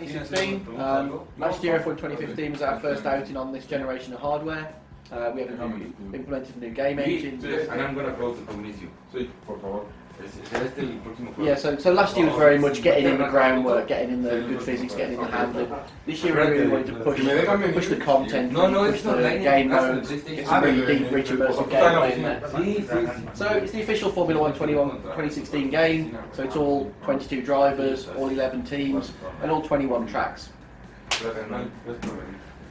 2016. Last year, F1 2015 was our first outing on this generation of hardware. We had implemented a new game engine. And I'm going to close the commission. Sí, por favor. Yeah, so last year was very much getting in the groundwork, getting in the good physics, getting in the handling. This year we really wanted to push the content, push the game modes, get some really deep, rich, immersive gameplay in there. So it's the official Formula 1 2016 game, so it's all 22 drivers, all 11 teams, and all 21 tracks.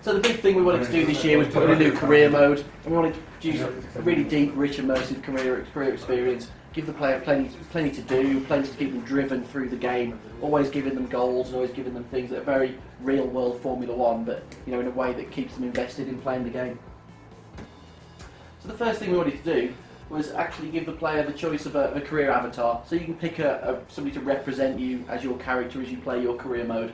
So the big thing we wanted to do this year was put in a new career mode, and we wanted to use a really deep, rich, immersive career experience. Give the player plenty to do, plenty to keep them driven through the game, always giving them goals and always giving them things that are very real world Formula 1, but in a way that keeps them invested in playing the game. So the first thing we wanted to do was actually give the player the choice of a career avatar, so you can pick somebody to represent you as your character as you play your career mode.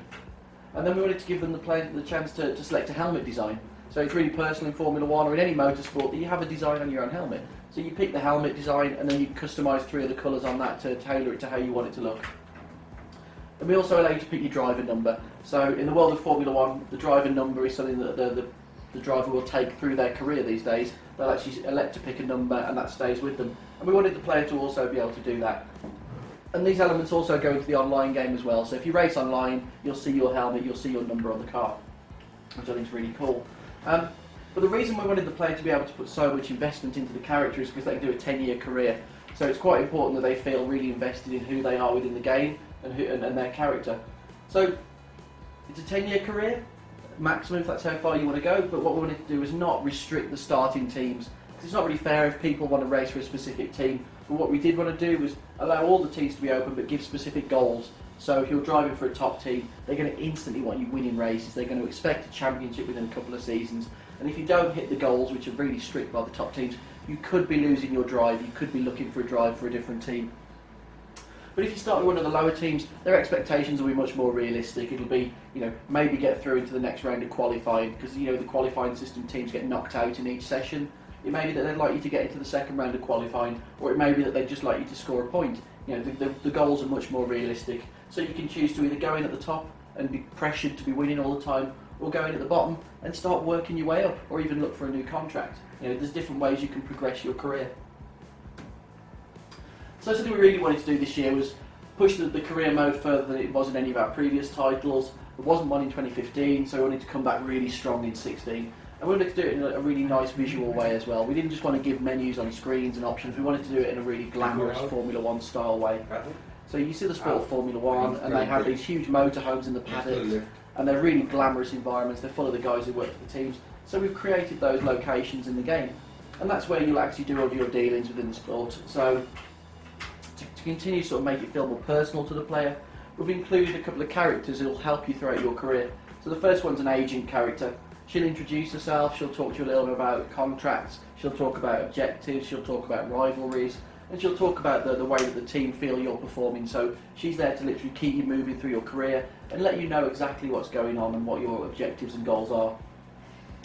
And then we wanted to give them the chance to select a helmet design. So it's really personal in Formula 1 or in any motorsport that you have a design on your own helmet. So you pick the helmet design and then you customise 3 of the colours on that to tailor it to how you want it to look. And we also allow you to pick your driver number. So in the world of Formula 1, the driver number is something that the driver will take through their career these days. They'll actually elect to pick a number and that stays with them. And we wanted the player to also be able to do that. And these elements also go into the online game as well. So if you race online, you'll see your helmet, you'll see your number on the car, which I think is really cool. But the reason we wanted the player to be able to put so much investment into the character is because they can do a 10-year career. So it's quite important that they feel really invested in who they are within the game and their character. So it's a 10-year career, maximum if that's how far you want to go, but what we wanted to do is not restrict the starting teams. Because it's not really fair if people want to race for a specific team. But what we did want to do was allow all the teams to be open but give specific goals. So if you're driving for a top team, they're going to instantly want you winning races. They're going to expect a championship within a couple of seasons. And if you don't hit the goals, which are really strict by the top teams, you could be losing your drive. You could be looking for a drive for a different team. But if you start with one of the lower teams, their expectations will be much more realistic. It'll be, maybe get through into the next round of qualifying, because the qualifying system teams get knocked out in each session. It may be that they'd like you to get into the second round of qualifying, or it may be that they'd just like you to score a point. The goals are much more realistic. So you can choose to either go in at the top and be pressured to be winning all the time, or go in at the bottom and start working your way up, or even look for a new contract. There's different ways you can progress your career. So something we really wanted to do this year was push the career mode further than it was in any of our previous titles. There wasn't one in 2015, so we wanted to come back really strong in 16. And we wanted to do it in a really nice visual way as well. We didn't just want to give menus on screens and options, we wanted to do it in a really glamorous Formula 1 style way. So you see the sport of Formula 1, and they have these huge motorhomes in the paddocks, and they're really glamorous environments. They're full of the guys who work for the teams. So we've created those locations in the game, and that's where you'll actually do all of your dealings within the sport. So to continue to sort of make it feel more personal to the player, we've included a couple of characters who will help you throughout your career. So the first one's an agent character. She'll introduce herself, she'll talk to you a little bit about contracts, she'll talk about objectives, she'll talk about rivalries, and she'll talk about the way that the team feel you're performing. So she's there to literally keep you moving through your career and let you know exactly what's going on and what your objectives and goals are.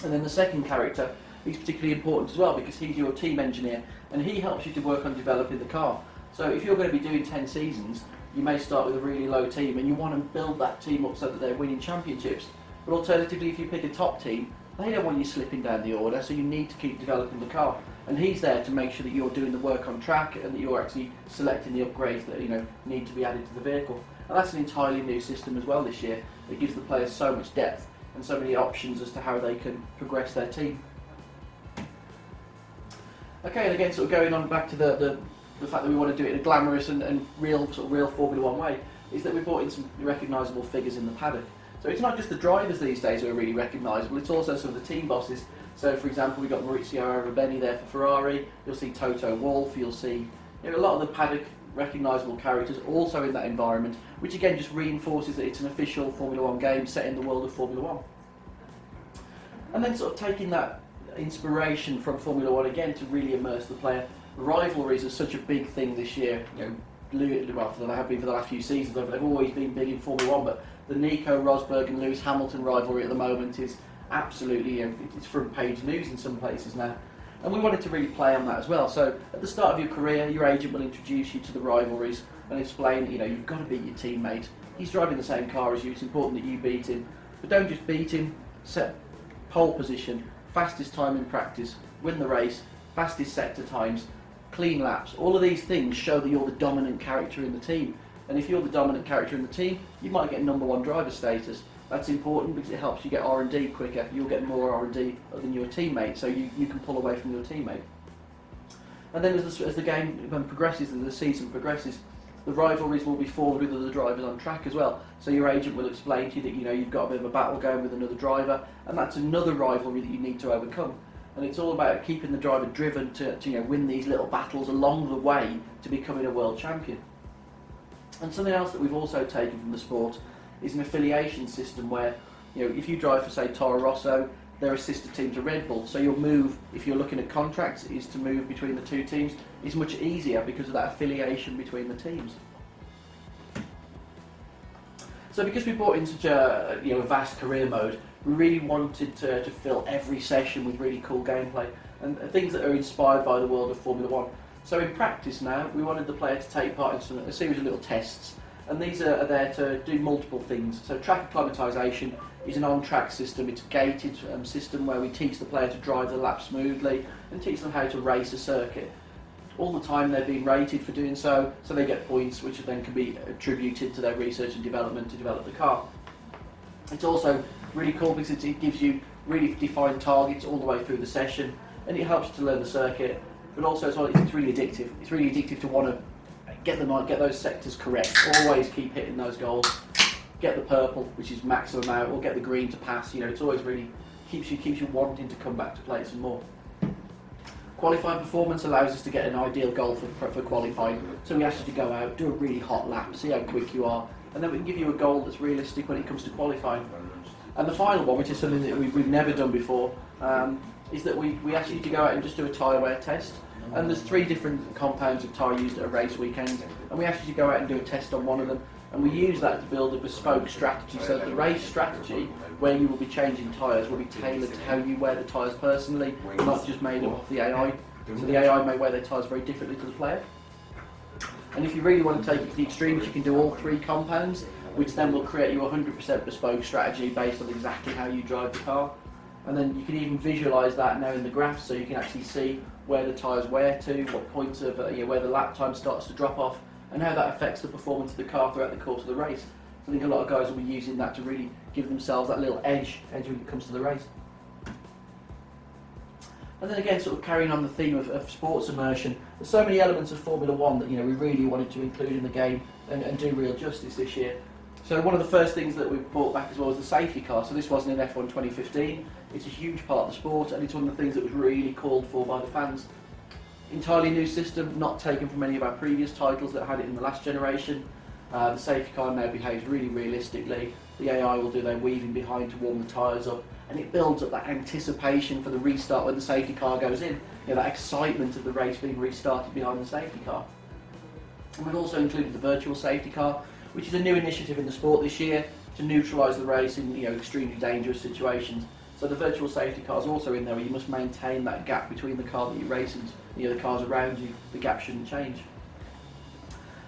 And then the second character is particularly important as well, because he's your team engineer and he helps you to work on developing the car. So if you're going to be doing 10 seasons, you may start with a really low team and you want to build that team up so that they're winning championships. But alternatively, if you pick a top team, they don't want you slipping down the order, so you need to keep developing the car. And he's there to make sure that you're doing the work on track and that you're actually selecting the upgrades that need to be added to the vehicle. And that's an entirely new system as well this year. It gives the players so much depth and so many options as to how they can progress their team. Okay, and again, sort of going on back to the fact that we want to do it in a glamorous and real Formula 1 way, is that we brought in some recognisable figures in the paddock. So it's not just the drivers these days who are really recognisable, it's also some of the team bosses. So for example, we've got Maurizio Arrivabene there for Ferrari, you'll see Toto Wolff, you'll see a lot of the paddock recognisable characters also in that environment, which again just reinforces that it's an official Formula 1 game set in the world of Formula 1. And then sort of taking that inspiration from Formula 1 again to really immerse the player. Rivalries are such a big thing this year. They have been for the last few seasons, they've always been big in Formula 1, but the Nico Rosberg and Lewis Hamilton rivalry at the moment is absolutely, it's front page news in some places now. And we wanted to really play on that as well. So at the start of your career, your agent will introduce you to the rivalries and explain, you've got to beat your teammate. He's driving the same car as you, it's important that you beat him. But don't just beat him, set pole position, fastest time in practice, win the race, fastest sector times, clean laps. All of these things show that you're the dominant character in the team. And if you're the dominant character in the team, you might get number one driver status. That's important because it helps you get R&D quicker. You'll get more R&D than your teammate, so you can pull away from your teammate. And then as the game progresses and the season progresses, the rivalries will be formed with other drivers on track as well. So your agent will explain to you that you've got a bit of a battle going with another driver, and that's another rivalry that you need to overcome. And it's all about keeping the driver driven to win these little battles along the way to becoming a world champion. And something else that we've also taken from the sport is an affiliation system where, if you drive for, say, Toro Rosso, they're a sister team to Red Bull. So your move, if you're looking at contracts, is to move between the two teams is much easier because of that affiliation between the teams. So because we brought in such a vast career mode, we really wanted to fill every session with really cool gameplay and things that are inspired by the world of Formula One. So in practice now, we wanted the player to take part in a series of little tests, and these are there to do multiple things. So track acclimatisation is an on-track system. It's a gated system where we teach the player to drive the lap smoothly and teach them how to race a circuit. All the time they're being rated for doing so they get points which then can be attributed to their research and development to develop the car. It's also really cool because it gives you really defined targets all the way through the session, and it helps you to learn the circuit. But also as well, it's really addictive. It's really addictive to want to get those sectors correct. Always keep hitting those goals. Get the purple, which is maximum out, or get the green to pass. It's always really keeps you wanting to come back to play some more. Qualifying performance allows us to get an ideal goal for qualifying. So we ask you to go out, do a really hot lap, see how quick you are, and then we can give you a goal that's realistic when it comes to qualifying. And the final one, which is something that we've never done before, is that we ask you to go out and just do a tyre wear test. And there's 3 different compounds of tyre used at a race weekend, and we ask you to go out and do a test on one of them, and we use that to build a bespoke strategy, so that the race strategy where you will be changing tyres will be tailored to how you wear the tyres personally, not just made up off the AI. So the AI may wear their tyres very differently to the player. And if you really want to take it to the extremes, you can do all 3 compounds, which then will create you a 100% bespoke strategy based on exactly how you drive the car. And then you can even visualise that now in the graphs, so you can actually see where the tyres wear to, what points of where the lap time starts to drop off, and how that affects the performance of the car throughout the course of the race. So I think a lot of guys will be using that to really give themselves that little edge when it comes to the race. And then again, sort of carrying on the theme of sports immersion, there's so many elements of Formula One that we really wanted to include in the game and do real justice this year. So one of the first things that we brought back as well was the safety car. So this wasn't in F1 2015. It's a huge part of the sport, and it's one of the things that was really called for by the fans. Entirely new system, not taken from any of our previous titles that had it in the last generation. The safety car now behaves really realistically. The AI will do their weaving behind to warm the tyres up, and it builds up that anticipation for the restart when the safety car goes in. That excitement of the race being restarted behind the safety car. And we've also included the virtual safety car, which is a new initiative in the sport this year to neutralise the race in extremely dangerous situations. So the virtual safety car is also in there, where you must maintain that gap between the car that you race and the cars around you. The gap shouldn't change.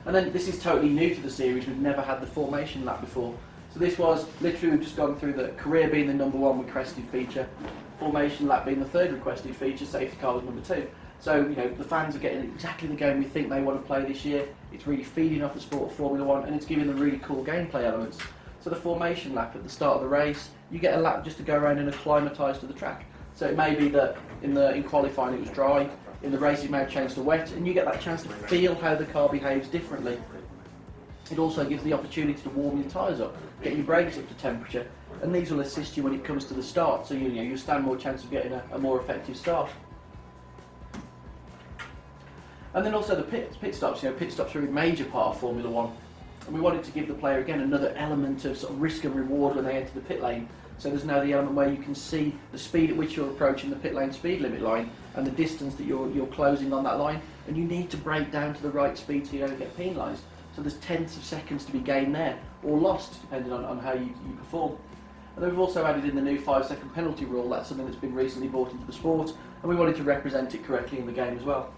And then this is totally new to the series. We've never had the formation lap before. So this was literally, we've just gone through the career being the number 1 requested feature, formation lap being the 3rd requested feature, safety car was number 2. So the fans are getting exactly the game we think they want to play this year. It's really feeding off the sport of Formula One, and it's giving them really cool gameplay elements. So the formation lap at the start of the race, you get a lap just to go around and acclimatise to the track. So it may be that in qualifying it was dry, in the race it may have changed to wet, and you get that chance to feel how the car behaves differently. It also gives the opportunity to warm your tyres up, get your brakes up to temperature, and these will assist you when it comes to the start, so you stand more chance of getting a more effective start. And then also the pit stops. Pit stops are a major part of Formula One, and we wanted to give the player again another element of sort of risk and reward when they enter the pit lane. So there's now the element where you can see the speed at which you're approaching the pit lane speed limit line and the distance that you're closing on that line, and you need to brake down to the right speed so you don't get penalised. So there's tenths of seconds to be gained there, or lost, depending on how you perform. And then we've also added in the new 5-second penalty rule. That's something that's been recently brought into the sport, and we wanted to represent it correctly in the game as well.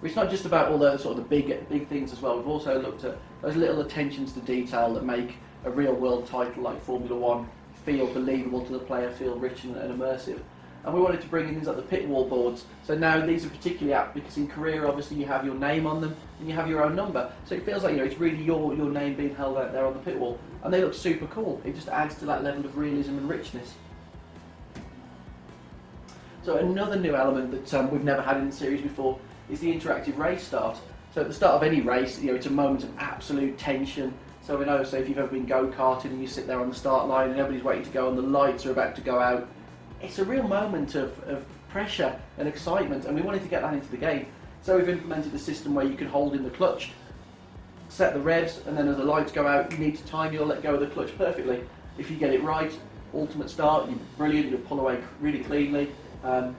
It's not just about all the sort of the big things as well. We've also looked at those little attentions to detail that make a real world title like Formula One feel believable to the player, feel rich and immersive. And we wanted to bring in things like the pit wall boards. So now these are particularly apt because in career, obviously, you have your name on them and you have your own number. So it feels like, it's really your name being held out there on the pit wall. And they look super cool. It just adds to that level of realism and richness. So another new element that we've never had in the series before is the interactive race start. So at the start of any race, it's a moment of absolute tension. So we know, if you've ever been go-karting and you sit there on the start line and everybody's waiting to go and the lights are about to go out, it's a real moment of pressure and excitement, and we wanted to get that into the game. So we've implemented a system where you can hold in the clutch, set the revs, and then as the lights go out, you need to time your let go of the clutch perfectly. If you get it right, ultimate start, you're brilliant, you'll pull away really cleanly, and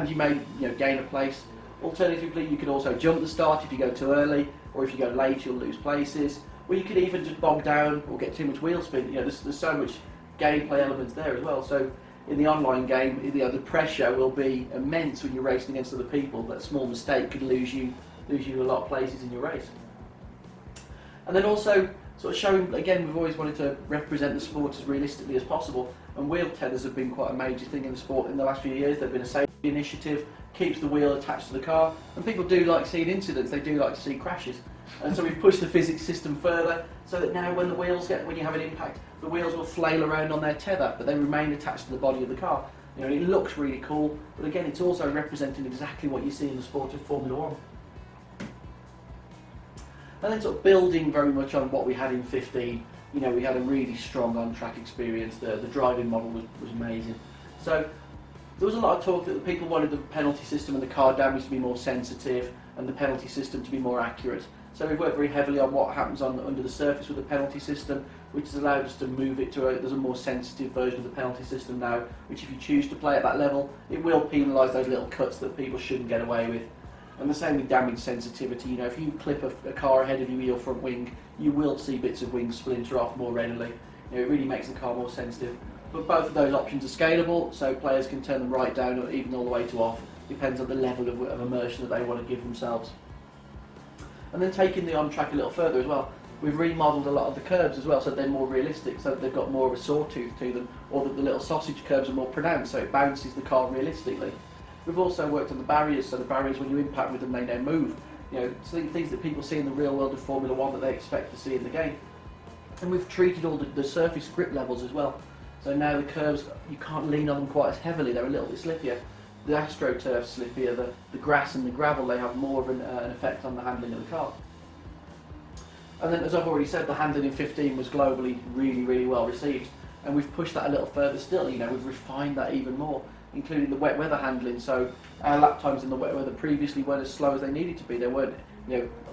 you may gain a place. Alternatively, you could also jump the start if you go too early, or if you go late, you'll lose places. Or you could even just bog down or get too much wheel spin. There's so much gameplay elements there as well. So in the online game, the pressure will be immense when you're racing against other people. That small mistake could lose you a lot of places in your race. And then also sort of showing, again, we've always wanted to represent the sport as realistically as possible. And wheel tethers have been quite a major thing in the sport in the last few years. They've been a safety initiative, keeps the wheel attached to the car, and people do like seeing incidents. They do like to see crashes. And so we've pushed the physics system further so that now when you have an impact, the wheels will flail around on their tether, but they remain attached to the body of the car. It looks really cool, but again, it's also representing exactly what you see in the sport of Formula One. And then sort of building very much on what we had in 15, we had a really strong on-track experience. The driving model was amazing. So there was a lot of talk that the people wanted the penalty system and the car damage to be more sensitive and the penalty system to be more accurate. So we've worked very heavily on what happens under the surface with the penalty system, which has allowed us to move it to there's a more sensitive version of the penalty system now, which if you choose to play at that level, it will penalise those little cuts that people shouldn't get away with. And the same with damage sensitivity. If you clip a car ahead of you with your front wing, you will see bits of wing splinter off more readily. It really makes the car more sensitive. But both of those options are scalable, so players can turn them right down or even all the way to off. Depends on the level of immersion that they want to give themselves. And then taking the on-track a little further as well, we've remodelled a lot of the curbs as well, so they're more realistic, so they've got more of a sawtooth to them, or that the little sausage curbs are more pronounced, so it bounces the car realistically. We've also worked on the barriers, so the barriers, when you impact with them, they now move. So things that people see in the real world of Formula One that they expect to see in the game. And we've treated all the surface grip levels as well. So now the curbs, you can't lean on them quite as heavily, they're a little bit slippier. The AstroTurf's slippier, the grass and the gravel, they have more of an effect on the handling of the car. And then, as I've already said, the handling in 15 was globally really, really well received. And we've pushed that a little further still, we've refined that even more, including the wet weather handling. So our lap times in the wet weather previously weren't as slow as they needed to be. They weren't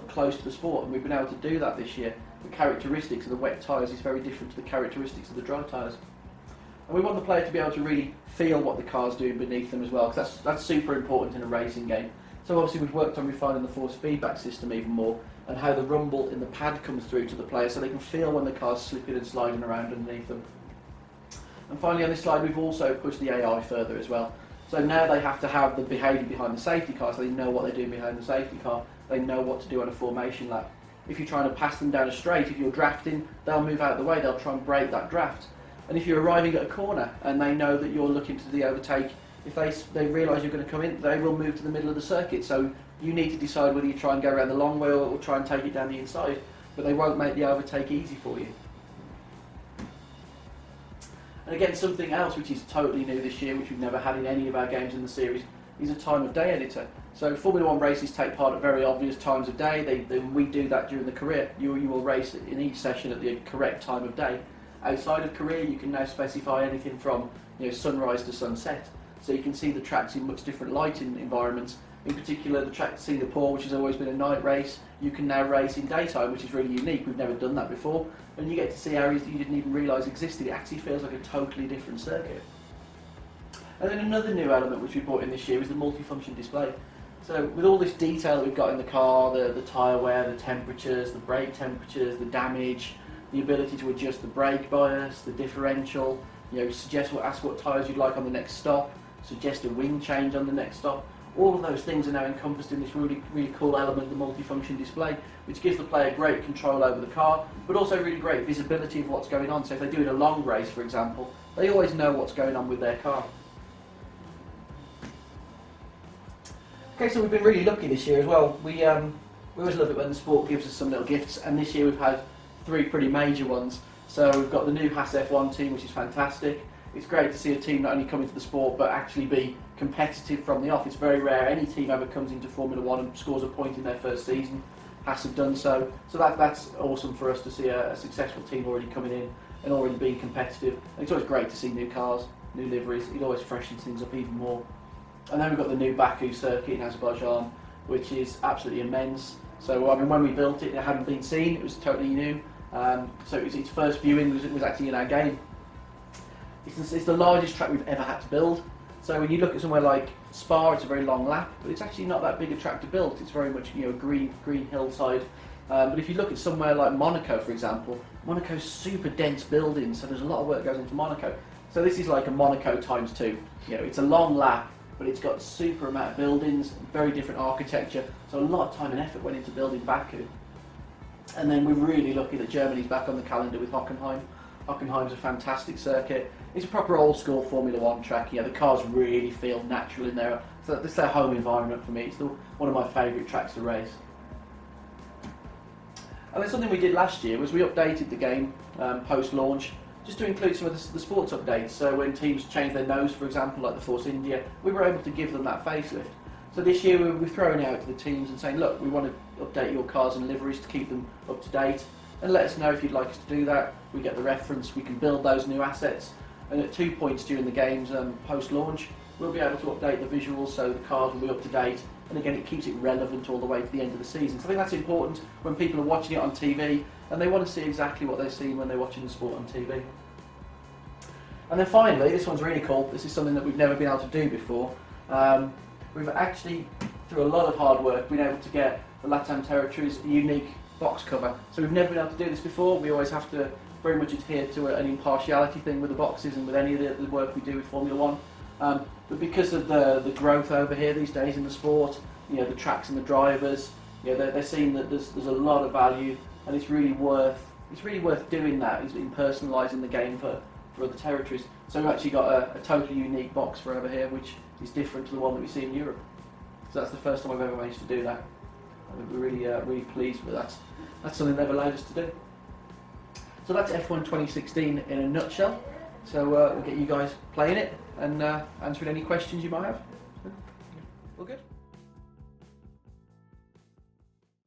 close to the sport, and we've been able to do that this year. The characteristics of the wet tyres is very different to the characteristics of the dry tyres. And we want the player to be able to really feel what the car's doing beneath them as well, because that's super important in a racing game. So obviously we've worked on refining the force feedback system even more, and how the rumble in the pad comes through to the player so they can feel when the car's slipping and sliding around underneath them. And finally on this slide we've also pushed the AI further as well. So now they have to have the behaviour behind the safety car, so they know what they're doing behind the safety car, they know what to do on a formation lap. If you're trying to pass them down a straight, if you're drafting, they'll move out of the way, they'll try and break that draft. And if you're arriving at a corner and they know that you're looking to the overtake, if they realise you're going to come in, they will move to the middle of the circuit. So you need to decide whether you try and go around the long way or try and take it down the inside. But they won't make the overtake easy for you. And again, something else which is totally new this year, which we've never had in any of our games in the series, is a time of day editor. So Formula One races take part at very obvious times of day. We do that during the career. You will race in each session at the correct time of day. Outside of career, you can now specify anything from sunrise to sunset. So you can see the tracks in much different lighting environments. In particular, the track to Singapore, which has always been a night race, you can now race in daytime, which is really unique. We've never done that before. And you get to see areas that you didn't even realise existed. It actually feels like a totally different circuit. And then another new element which we brought in this year is the multifunction display. So with all this detail that we've got in the car, the tyre wear, the temperatures, the brake temperatures, the damage, the ability to adjust the brake bias, the differential, ask what tyres you'd like on the next stop, suggest a wing change on the next stop. All of those things are now encompassed in this really, really cool element, the multifunction display, which gives the player great control over the car, but also really great visibility of what's going on. So if they do in a long race, for example, they always know what's going on with their car. Okay, so we've been really lucky this year as well. We always love it when the sport gives us some little gifts, and this year we've had 3 pretty major ones. So we've got the new Haas F1 team, which is fantastic. It's great to see a team not only come into the sport but actually be competitive from the off. It's very rare any team ever comes into Formula 1 and scores a point in their first season. Haas have done so. So that's awesome for us to see a successful team already coming in and already being competitive. And it's always great to see new cars, new liveries. It always freshens things up even more. And then we've got the new Baku circuit in Azerbaijan, which is absolutely immense. So I mean, when we built it, it hadn't been seen. It was totally new. So its first viewing was actually in our game. It's the largest track we've ever had to build. So when you look at somewhere like Spa, it's a very long lap, but it's actually not that big a track to build. It's very much green hillside. But if you look at somewhere like Monaco, for example, Monaco's super dense buildings, so there's a lot of work goes into Monaco. So this is like a Monaco times 2. It's a long lap, but it's got super amount of buildings, very different architecture. So a lot of time and effort went into building Baku. And then we're really lucky that Germany's back on the calendar with Hockenheim. Hockenheim's a fantastic circuit. It's a proper old school Formula 1 track. The cars really feel natural in there. So this is their home environment for me. It's one of my favourite tracks to race. And then something we did last year was we updated the game post-launch, just to include some of the sports updates. So when teams change their nose, for example, like the Force India, we were able to give them that facelift. So this year we're throwing out to the teams and saying, look, we want to update your cars and liveries to keep them up to date, and let us know if you'd like us to do that. We get the reference, we can build those new assets, and at 2 points during the game's post-launch, we'll be able to update the visuals so the cars will be up to date, and again it keeps it relevant all the way to the end of the season. So I think that's important when people are watching it on TV and they want to see exactly what they're seeing when they're watching the sport on TV. And then finally, this one's really cool. This is something that we've never been able to do before. We've actually, through a lot of hard work, been able to get the LATAM territories a unique box cover. So we've never been able to do this before. We always have to very much adhere to an impartiality thing with the boxes and with any of the work we do with Formula 1. But because of the growth over here these days in the sport, the tracks and the drivers, they're seeing that there's a lot of value, and it's really worth doing that, in personalising the game for other territories. So we've actually got a totally unique box for over here, which is different to the one that we see in Europe. So that's the first time I've ever managed to do that. We're really pleased with that. That's something they've allowed us to do. So that's F1 2016 in a nutshell. So we'll get you guys playing it and answering any questions you might have. All good?